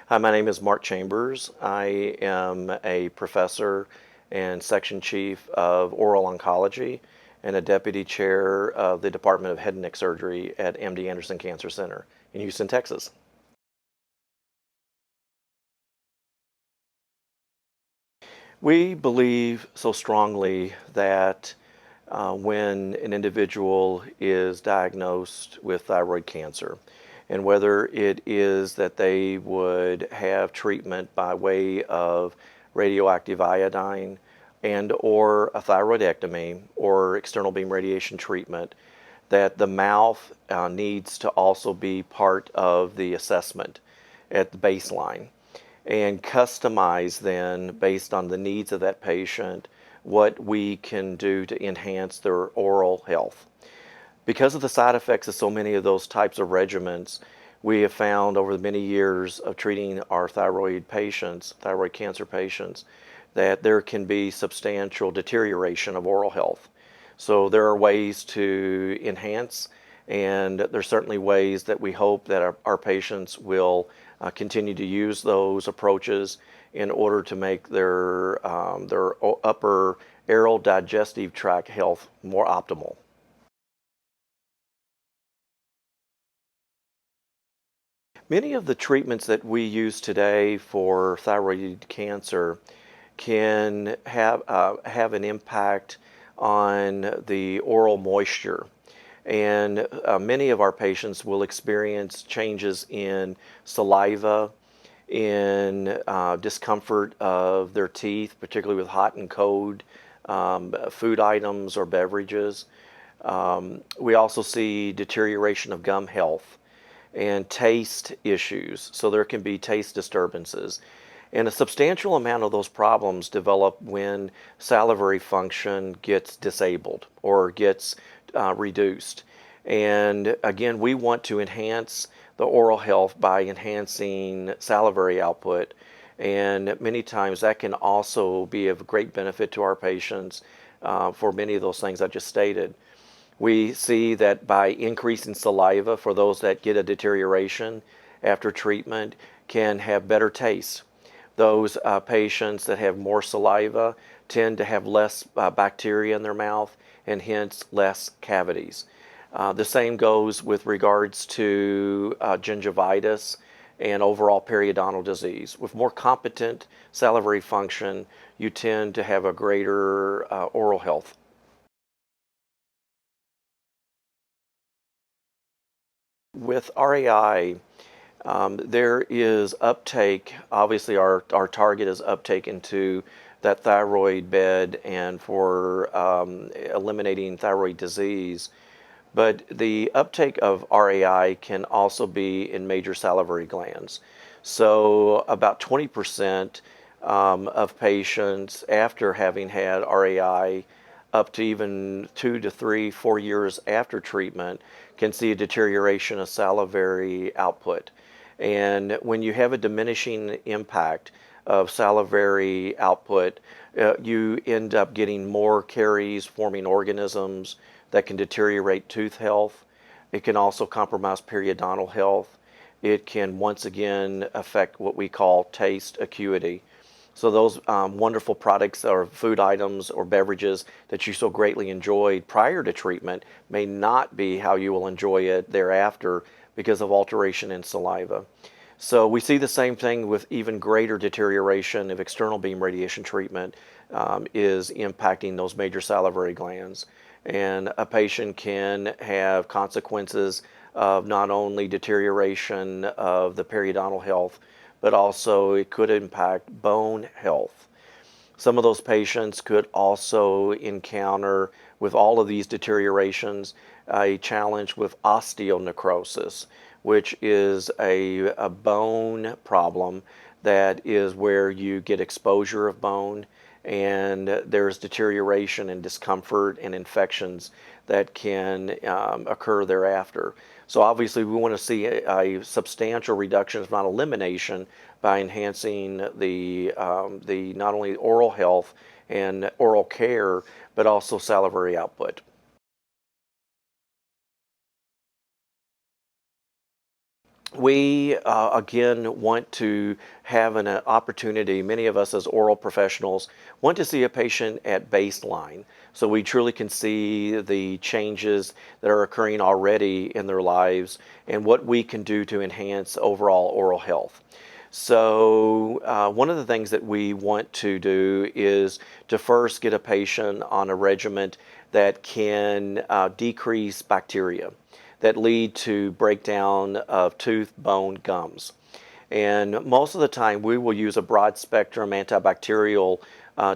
Hi, my name is Mark Chambers. I am a professor and section chief of oral oncology and a deputy chair of the Department of Head and Neck Surgery at M.D. Anderson Cancer Center in Houston, Texas. We believe so strongly that when an individual is diagnosed with thyroid cancer, and whether it is that they would have treatment by way of radioactive iodine and or a thyroidectomy or external beam radiation treatment, that the mouth needs to also be part of the assessment at the baseline and customize then based on the needs of that patient what we can do to enhance their oral health. Because of the side effects of so many of those types of regimens, we have found over the many years of treating our thyroid patients, thyroid cancer patients, that there can be substantial deterioration of oral health. So there are ways to enhance, and there's certainly ways that we hope that our patients will continue to use those approaches in order to make their upper oral digestive tract health more optimal. Many of the treatments that we use today for thyroid cancer can have an impact on the oral moisture. And many of our patients will experience changes in saliva, in discomfort of their teeth, particularly with hot and cold food items or beverages. We also see deterioration of gum health and taste issues, so there can be taste disturbances. And a substantial amount of those problems develop when salivary function gets disabled or gets reduced. And again, we want to enhance the oral health by enhancing salivary output. And many times that can also be of great benefit to our patients for many of those things I just stated. We see that by increasing saliva for those that get a deterioration after treatment can have better taste. Those patients that have more saliva tend to have less bacteria in their mouth and hence less cavities. The same goes with regards to gingivitis and overall periodontal disease. With more competent salivary function, you tend to have a greater oral health. With RAI, there is uptake. Obviously, our target is uptake into that thyroid bed and for eliminating thyroid disease. But the uptake of RAI can also be in major salivary glands. So about 20% of patients after having had RAI up to even 2 to 3, 4 years after treatment can see a deterioration of salivary output. And when you have a diminishing impact of salivary output, you end up getting more caries forming organisms that can deteriorate tooth health. It can also compromise periodontal health. It can once again affect what we call taste acuity. So those wonderful products or food items or beverages that you so greatly enjoyed prior to treatment may not be how you will enjoy it thereafter because of alteration in saliva. So we see the same thing with even greater deterioration of external beam radiation treatment is impacting those major salivary glands. And a patient can have consequences of not only deterioration of the periodontal health, but also it could impact bone health. Some of those patients could also encounter, with all of these deteriorations, a challenge with osteonecrosis, which is a bone problem that is where you get exposure of bone and there's deterioration and discomfort and infections that can occur thereafter. So obviously we want to see a substantial reduction, if not elimination, by enhancing the not only oral health and oral care, but also salivary output. we again want to have an opportunity, many of us as oral professionals want to see a patient at baseline so we truly can see the changes that are occurring already in their lives and what we can do to enhance overall oral health. So one of the things that we want to do is to first get a patient on a regimen that can decrease bacteria that lead to breakdown of tooth, bone, gums. And most of the time we will use a broad spectrum antibacterial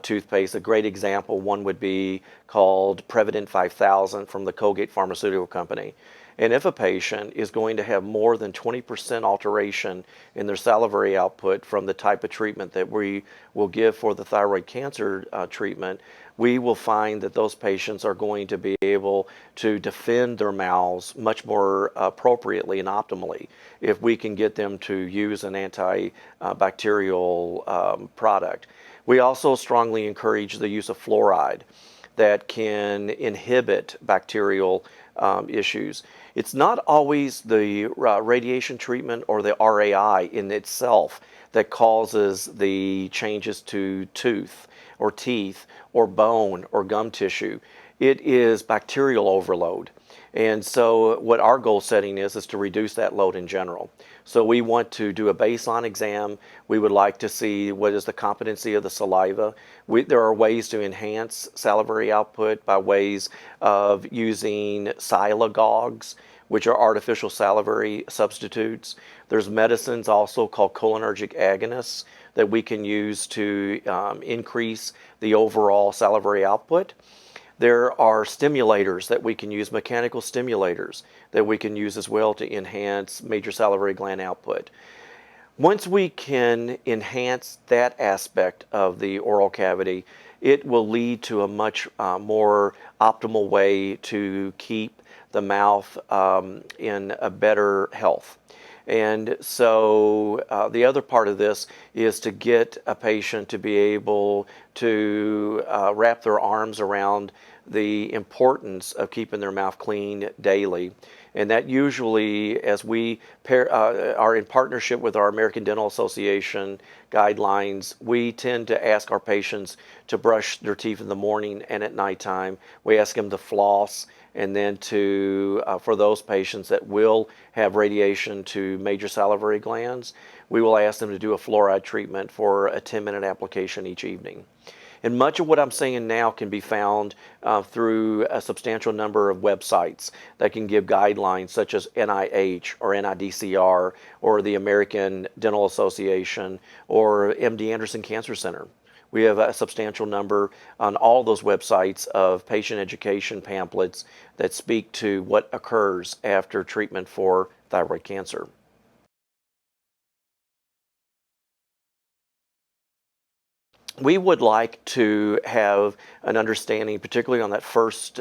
toothpaste. A great example, one would be called Prevident 5000 from the Colgate Pharmaceutical Company. And if a patient is going to have more than 20% alteration in their salivary output from the type of treatment that we will give for the thyroid cancer treatment, we will find that those patients are going to be able to defend their mouths much more appropriately and optimally if we can get them to use an antibacterial product. We also strongly encourage the use of fluoride that can inhibit bacterial issues. It's not always the radiation treatment or the RAI in itself that causes the changes to tooth or teeth or bone or gum tissue. It is bacterial overload. And so what our goal setting is to reduce that load in general. So we want to do a baseline exam. We would like to see what is the competency of the saliva. There are ways to enhance salivary output by ways of using silagogues, which are artificial salivary substitutes. There's medicines also called cholinergic agonists that we can use to increase the overall salivary output. There are stimulators that we can use, mechanical stimulators that we can use as well to enhance major salivary gland output. Once we can enhance that aspect of the oral cavity, it will lead to a much more optimal way to keep the mouth in a better health. And so the other part of this is to get a patient to be able to wrap their arms around the importance of keeping their mouth clean daily. And that usually, as we are in partnership with our American Dental Association guidelines, we tend to ask our patients to brush their teeth in the morning and at nighttime. We ask them to floss, and then to for those patients that will have radiation to major salivary glands, we will ask them to do a fluoride treatment for a 10-minute application each evening. And much of what I'm saying now can be found through a substantial number of websites that can give guidelines such as NIH or NIDCR or the American Dental Association or MD Anderson Cancer Center. We have a substantial number on all those websites of patient education pamphlets that speak to what occurs after treatment for thyroid cancer. We would like to have an understanding, particularly on that first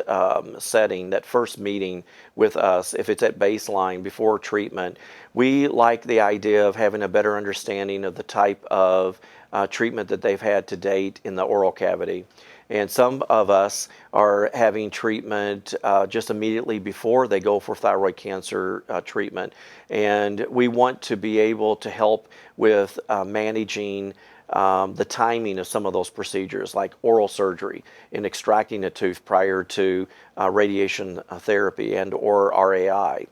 setting, that first meeting with us, if it's at baseline before treatment. We like the idea of having a better understanding of the type of treatment that they've had to date in the oral cavity. And some of us are having treatment just immediately before they go for thyroid cancer treatment. And we want to be able to help with managing the timing of some of those procedures, like oral surgery in extracting a tooth prior to radiation therapy and or RAI.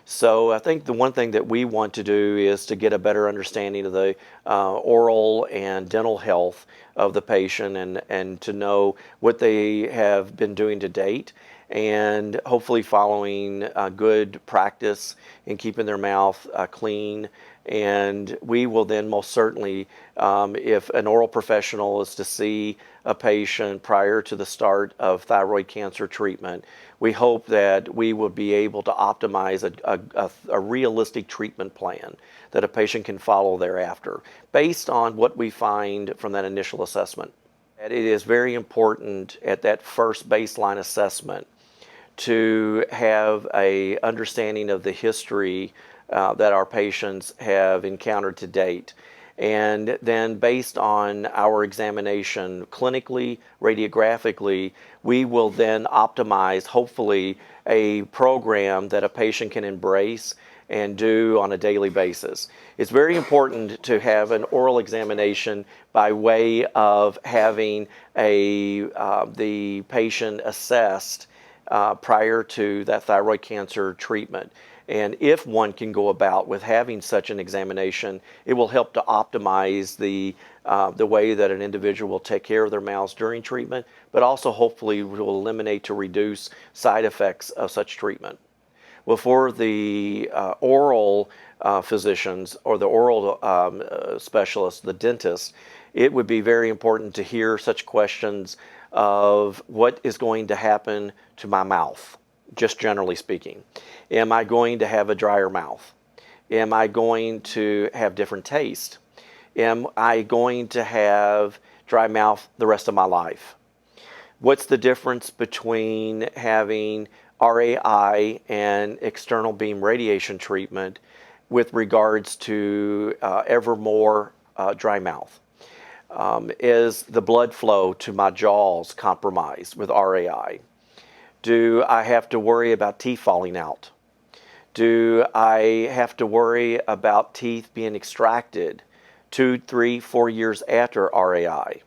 So I think the one thing that we want to do is to get a better understanding of the oral and dental health of the patient and to know what they have been doing to date, and hopefully following good practice in keeping their mouth clean. And we will then most certainly, if an oral professional is to see a patient prior to the start of thyroid cancer treatment, we hope that we will be able to optimize a realistic treatment plan that a patient can follow thereafter based on what we find from that initial assessment. And it is very important at that first baseline assessment to have an understanding of the history that our patients have encountered to date. And then based on our examination clinically, radiographically, we will then optimize, hopefully, a program that a patient can embrace and do on a daily basis. It's very important to have an oral examination by way of having the patient assessed prior to that thyroid cancer treatment. And if one can go about with having such an examination, it will help to optimize the way that an individual will take care of their mouths during treatment, but also hopefully will eliminate to reduce side effects of such treatment. Well, for the oral physicians or the oral specialists, the dentists, it would be very important to hear such questions of what is going to happen to my mouth, just generally speaking. Am I going to have a drier mouth? Am I going to have different taste? Am I going to have dry mouth the rest of my life? What's the difference between having RAI and external beam radiation treatment with regards to ever more dry mouth? Is the blood flow to my jaws compromised with RAI? Do I have to worry about teeth falling out? Do I have to worry about teeth being extracted 2, 3, 4 years after RAI?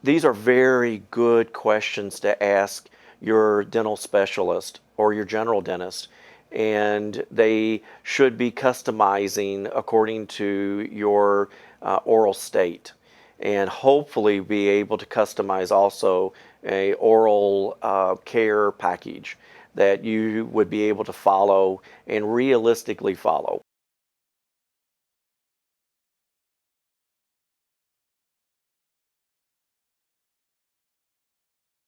These are very good questions to ask your dental specialist or your general dentist, and they should be customizing according to your oral state, and hopefully be able to customize also a oral care package that you would be able to follow and realistically follow.